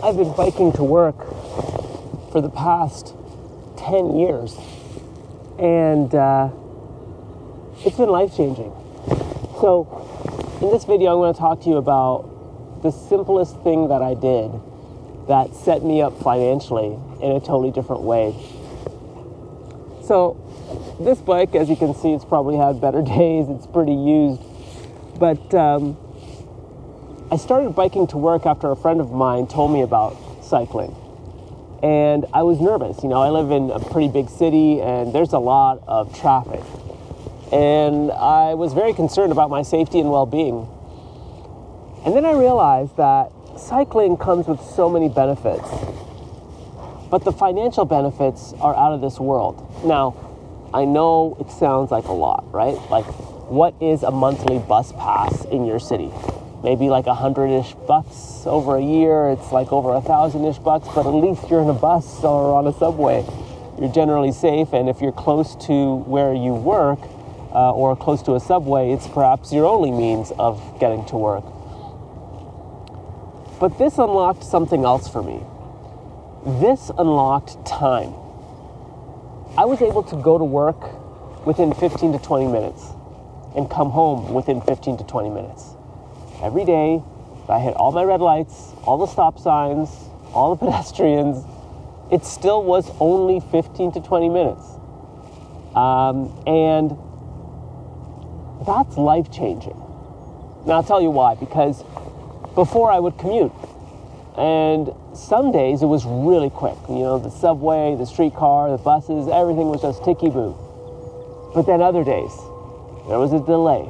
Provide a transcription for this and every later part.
I've been biking to work for the past 10 years, and it's been life-changing. So in this video, I'm going to talk to you about the simplest thing that I did that set me up financially in a totally different way. So this bike, as you can see, it's probably had better days. It's pretty used. But I started biking to work after a friend of mine told me about cycling. And I was nervous. You know, I live in a pretty big city and there's a lot of traffic. And I was very concerned about my safety and well-being. And then I realized that cycling comes with so many benefits. But the financial benefits are out of this world. Now, I know it sounds like a lot, right? Like, what is a monthly bus pass in your city? Maybe like $100-ish bucks over a year. It's like over $1,000-ish bucks, but at least you're in a bus or on a subway. You're generally safe, and if you're close to where you work or close to a subway, it's perhaps your only means of getting to work. But this unlocked something else for me. This unlocked time. I was able to go to work within 15 to 20 minutes and come home within 15 to 20 minutes. Every day, I hit all my red lights, all the stop signs, all the pedestrians. It still was only 15 to 20 minutes. And that's life-changing. Now, I'll tell you why. Because before I would commute, and some days it was really quick. You know, the subway, the streetcar, the buses, everything was just ticky-boo. But then other days, there was a delay.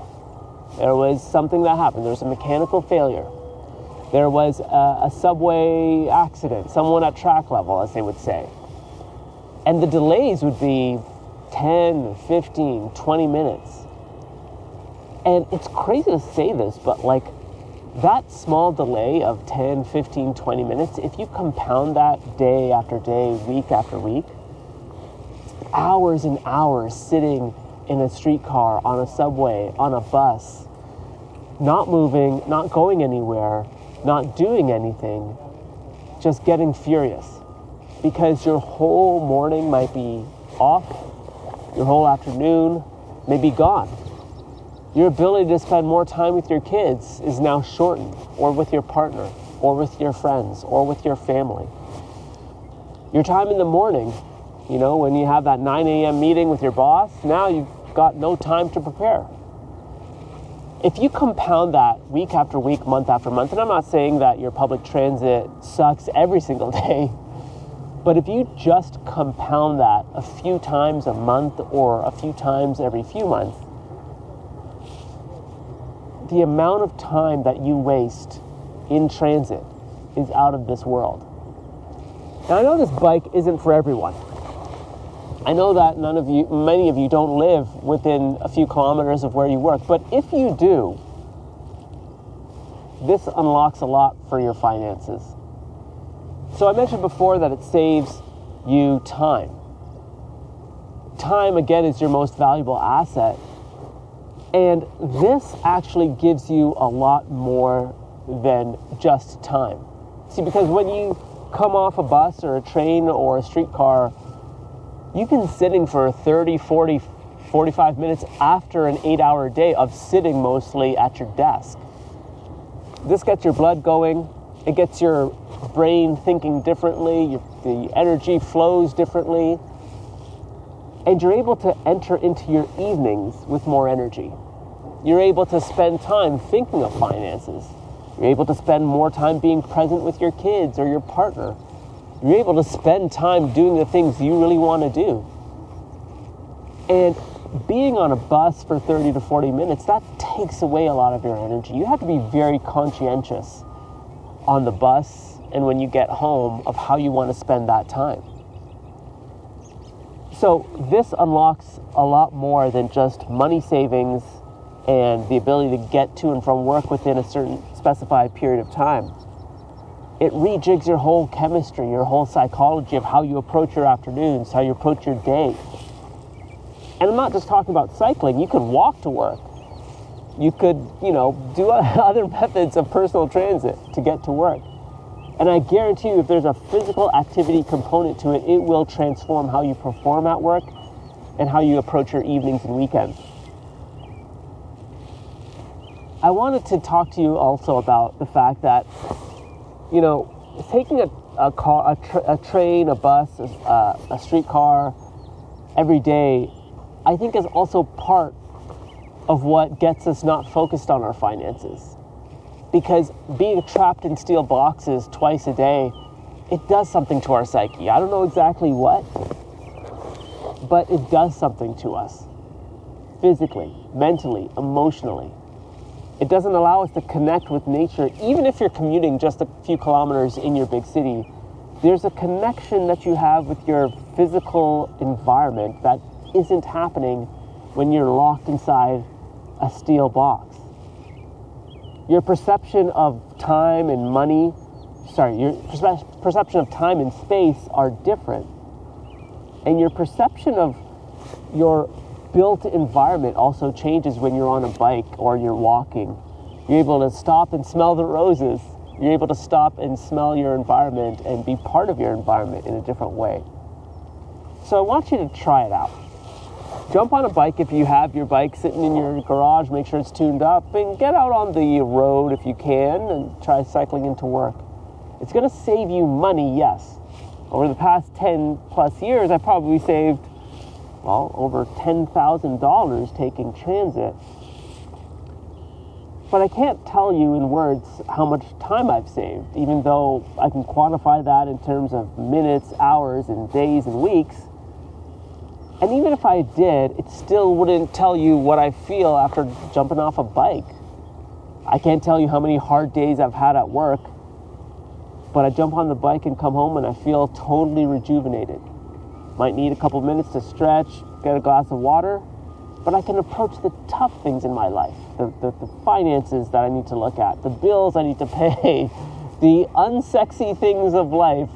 There was something that happened. There was a mechanical failure. There was a subway accident, someone at track level, as they would say. And the delays would be 10, 15, 20 minutes. And it's crazy to say this, but like that small delay of 10, 15, 20 minutes, if you compound that day after day, week after week, hours and hours sitting in a streetcar, on a subway, on a bus, not moving, not going anywhere, not doing anything, just getting furious. Because your whole morning might be off, your whole afternoon may be gone. Your ability to spend more time with your kids is now shortened, or with your partner, or with your friends, or with your family. Your time in the morning, you know, when you have that 9 a.m. meeting with your boss, now you've got no time to prepare. If you compound that week after week, month after month, and I'm not saying that your public transit sucks every single day, but if you just compound that a few times a month or a few times every few months, the amount of time that you waste in transit is out of this world. Now, I know this bike isn't for everyone. I know that many of you don't live within a few kilometers of where you work, but if you do, this unlocks a lot for your finances. So I mentioned before that it saves you time. Time, again, is your most valuable asset. And this actually gives you a lot more than just time. See, because when you come off a bus or a train or a streetcar, you can be sitting for 30, 40, 45 minutes after an 8-hour day of sitting mostly at your desk. This gets your blood going. It gets your brain thinking differently. The energy flows differently. And you're able to enter into your evenings with more energy. You're able to spend time thinking of finances. You're able to spend more time being present with your kids or your partner. You're able to spend time doing the things you really want to do. And being on a bus for 30 to 40 minutes, that takes away a lot of your energy. You have to be very conscientious on the bus and when you get home of how you want to spend that time. So this unlocks a lot more than just money savings and the ability to get to and from work within a certain specified period of time. It rejigs your whole chemistry, your whole psychology of how you approach your afternoons, how you approach your day. And I'm not just talking about cycling. You could walk to work. You could, do other methods of personal transit to get to work. And I guarantee you, if there's a physical activity component to it, it will transform how you perform at work and how you approach your evenings and weekends. I wanted to talk to you also about the fact that, you know, taking a car, a train, a bus, a streetcar every day, I think is also part of what gets us not focused on our finances. Because being trapped in steel boxes twice a day, it does something to our psyche. I don't know exactly what, but it does something to us. Physically, mentally, emotionally. It doesn't allow us to connect with nature. Even if you're commuting just a few kilometers in your big city, there's a connection that you have with your physical environment that isn't happening when you're locked inside a steel box. Your perception of time and money, your perception of time and space are different. And your perception of your built environment also changes when you're on a bike or you're walking. You're able to stop and smell the roses. You're able to stop and smell your environment and be part of your environment in a different way. So I want you to try it out. Jump on a bike if you have your bike sitting in your garage, make sure it's tuned up, and get out on the road if you can and try cycling into work. It's going to save you money, yes. Over the past 10 plus years, I probably saved, well, over $10,000 taking transit. But I can't tell you in words how much time I've saved, even though I can quantify that in terms of minutes, hours, and days and weeks. And even if I did, it still wouldn't tell you what I feel after jumping off a bike. I can't tell you how many hard days I've had at work, but I jump on the bike and come home and I feel totally rejuvenated. Might need a couple minutes to stretch, get a glass of water, but I can approach the tough things in my life, the finances that I need to look at, the bills I need to pay, the unsexy things of life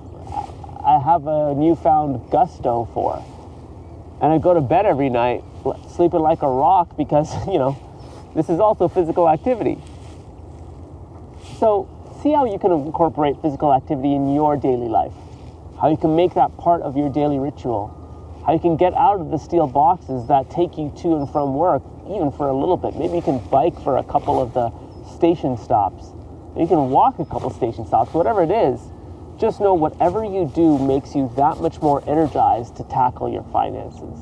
I have a newfound gusto for. And I go to bed every night sleeping like a rock because, this is also physical activity. So see how you can incorporate physical activity in your daily life, how you can make that part of your daily ritual, how you can get out of the steel boxes that take you to and from work, even for a little bit. Maybe you can bike for a couple of the station stops. Maybe you can walk a couple station stops, whatever it is. Just know whatever you do makes you that much more energized to tackle your finances.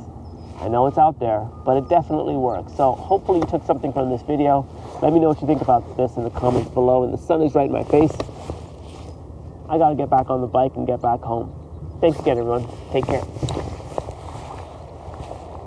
I know it's out there, but it definitely works. So hopefully you took something from this video. Let me know what you think about this in the comments below. And the sun is right in my face. I gotta get back on the bike and get back home. Thanks again, everyone. Take care.